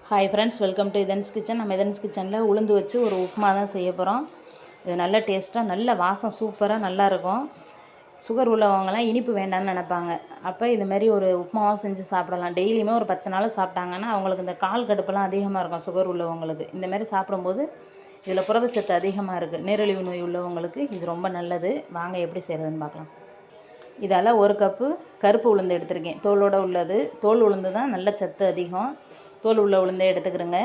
Hi friends, welcome to இதன்ஸ் kitchen. நம்ம இதன்ஸ் கிச்சனில் உளுந்து வச்சு ஒரு உப்புமா தான் செய்ய போகிறோம். இது நல்ல டேஸ்ட்டாக, நல்ல வாசம், சூப்பராக நல்லாயிருக்கும். சுகர் உள்ளவங்கலாம் இனிப்பு வேண்டாம்னு நினைப்பாங்க. அப்போ இதுமாரி ஒரு உப்புமாவாக செஞ்சு சாப்பிடலாம். டெய்லியுமே ஒரு 10 நாள் சாப்பிட்டாங்கன்னா அவங்களுக்கு இந்த கால் கடுப்பெல்லாம் அதிகமாக இருக்கும். சுகர் உள்ளவங்களுக்கு இந்தமாரி சாப்பிடும்போது இதில் புரதச்சத்து அதிகமாக இருக்குது. நீரிழிவு நோய் உள்ளவங்களுக்கு இது ரொம்ப நல்லது. வாங்க எப்படி செய்கிறதுன்னு பார்க்கலாம். இதால் ஒரு கப்பு கருப்பு உளுந்து எடுத்திருக்கேன். தோலோடு உள்ளது. தோல் உளுந்து தான் நல்ல சத்து அதிகம். தோல் உள்ள உளுந்தை எடுத்துக்கிறேங்க.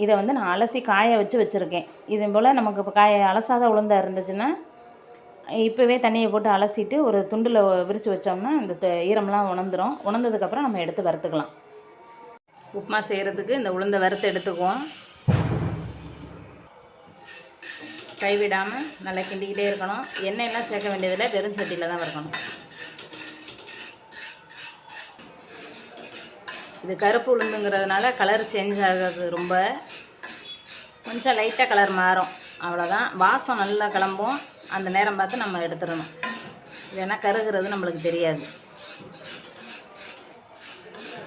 இதை நான் அலசி காய வச்சுருக்கேன். இது போல் நமக்கு இப்போ அலசாத உளுந்தாக இருந்துச்சுன்னா இப்போவே தண்ணியை போட்டு அலசிட்டு ஒரு துண்டில் விரித்து வச்சோம்னா இந்த ஈரம்லாம் உணர்ந்ததுக்கப்புறம் நம்ம எடுத்து வறுத்துக்கலாம். உப்புமா செய்கிறதுக்கு இந்த உளுந்தை வறுத்து எடுத்துக்குவோம். கைவிடாமல் நல்லா கிண்டிக்கிட்டே இருக்கணும். எண்ணெயெல்லாம் சேர்க்க வேண்டியதில்லை, வெறும் சட்டியில் தான் வறுக்கணும். இது கருப்பு உளுந்துங்கிறதுனால கலர் சேஞ்ச் ஆகாது. ரொம்ப கொஞ்சம் லைட்டாக கலர் மாறும், அவ்வளோதான். வாசம் நல்லா கிளம்பும். அந்த நேரம் பார்த்து நம்ம எடுத்துடணும், இல்லைன்னா கருகிறது நம்மளுக்கு தெரியாது.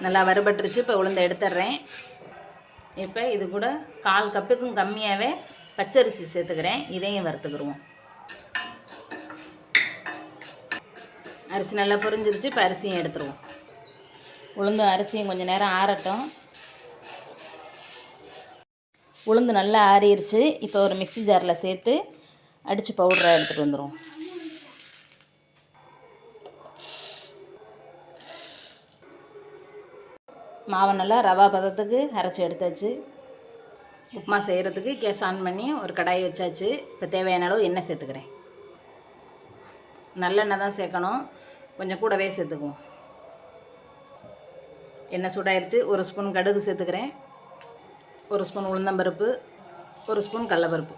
நல்லா வறுபட்டுருச்சு. இப்போ உளுந்தை எடுத்துடுறேன். இப்போ இது கூட 1/4 கப்புக்கும் கம்மியாகவே பச்சரிசி சேர்த்துக்கிறேன். இதையும் வறுத்துக்கிடுவோம். அரிசி நல்லா பொரிஞ்சிருச்சு. இப்போ அரிசியும் எடுத்துருவோம். உளுந்து அரிசியும் கொஞ்சம் நேரம் ஆறட்டும். உளுந்து நல்லா ஆறிடுச்சு. இப்போ ஒரு மிக்ஸி ஜாரில் சேர்த்து அடித்து பவுடராக எடுத்துகிட்டு வந்துடுவோம். மாவை நல்லா ரவா பதத்துக்கு அரைச்சி எடுத்தாச்சு. உப்புமா செய்கிறதுக்கு கேஸ் ஆன் பண்ணி ஒரு கடாய் வச்சாச்சு. இப்போ தேவையான அளவு எண்ணெய் சேர்த்துக்கிறேன். நல்லெண்ணெய் தான் சேர்க்கணும், கொஞ்சம் கூடவே சேர்த்துக்குவோம். எண்ணெய் சூடாயிருச்சு. 1 ஸ்பூன் கடுகு சேர்த்துக்கிறேன். 1 ஸ்பூன் உளுந்தம்பருப்பு, 1 ஸ்பூன் கடலப்பருப்பு,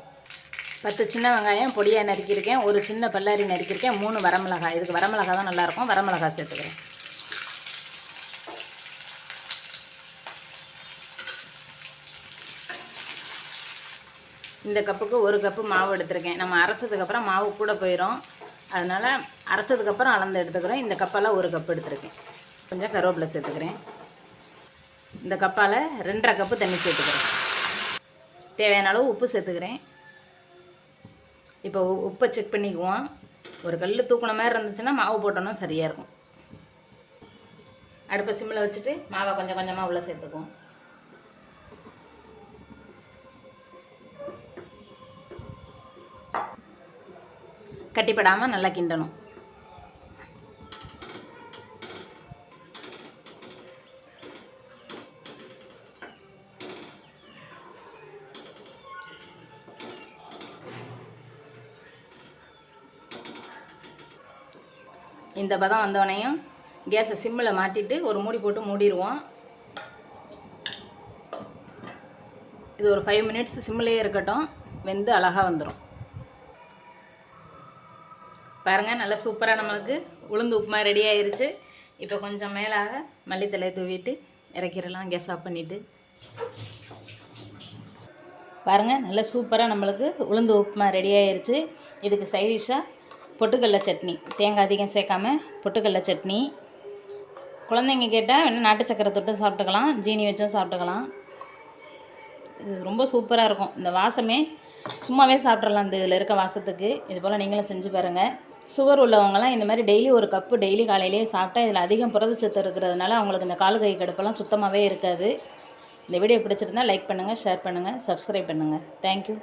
10 சின்ன வெங்காயம் பொடியாக நறுக்கியிருக்கேன், 1 சின்ன பல்லாரி நறுக்கியிருக்கேன், 3 வரமிளகாய். இதுக்கு வரமிளகாய் தான் நல்லாயிருக்கும். வரமிளகாய் சேர்த்துக்கிறேன். இந்த கப்புக்கு 1 கப்பு மாவு எடுத்துருக்கேன். நம்ம அரைச்சதுக்கப்புறம் மாவு கூட போயிடும், அதனால் அரைச்சதுக்கப்புறம் அளந்து எடுத்துக்கிறோம். இந்த கப்பெல்லாம் 1 கப்பு எடுத்துருக்கேன். கொஞ்சம் கருவேப்பிலை சேர்த்துக்கிறேன். இந்த கப்பால் 2.5 கப்பு தண்ணி சேர்த்துக்கிறேன். தேவையான அளவு உப்பு சேர்த்துக்கிறேன். இப்போ உப்பை செக் பண்ணிக்குவோம். ஒரு கல் தூக்குன மாதிரி இருந்துச்சுன்னா மாவு போட்டோன்னா சரியாக இருக்கும். அடுப்பை சிம்மில் வச்சுட்டு மாவை கொஞ்சம் கொஞ்சமாக உள்ளே சேர்த்துக்குவோம். கட்டிப்படாமல் நல்லா கிண்டணும். இந்த பதம் வந்தோடனையும் கேஸை சிம்மில் மாற்றிட்டு ஒரு மூடி போட்டு மூடிடுவோம். இது ஒரு 5 மினிட்ஸ் சிம்மிலே இருக்கட்டும். வெந்து அழகாக வந்துடும். பாருங்கள், நல்லா சூப்பராக நம்மளுக்கு உளுந்து உப்புமா ரெடி ஆயிருச்சு. இப்போ கொஞ்சம் மேலாக மல்லித்தலை தூவிட்டு இறக்கிடலாம். கேஸ் ஆஃப் பண்ணிவிட்டு பாருங்கள், நல்லா சூப்பராக நம்மளுக்கு உளுந்து உப்புமா ரெடி ஆயிருச்சு. இதுக்கு சைடிஷாக பொட்டுக்கடலை சட்னி, தேங்காய் அதிகம் சேர்க்காம பொட்டுக்கடலை சட்னி. குழந்தைங்க கேட்டால் வேணால் நாட்டு சக்கரை தொட்டு சாப்பிட்டுக்கலாம், ஜீனி வச்சும் சாப்பிட்டுக்கலாம். இது ரொம்ப சூப்பராக இருக்கும். இந்த வாசமே சும்மாவே சாப்பிட்றலாம். இந்த இதில் இருக்க வாசத்துக்கு இது போல் நீங்களும் செஞ்சு பாருங்கள். சுகர் உள்ளவங்களாம் இந்த மாதிரி டெய்லி 1 கப்பு டெய்லி காலையிலேயே சாப்பிட்டா இதில் அதிகம் புரதச்சத்து இருக்கிறதுனால அவங்களுக்கு இந்த கால் கை கடுப்பெல்லாம் சுத்தமாகவே இருக்காது. இந்த வீடியோ பிடிச்சிருந்தால் லைக் பண்ணுங்கள், ஷேர் பண்ணுங்கள், சப்ஸ்கிரைப் பண்ணுங்கள். தேங்க்யூ.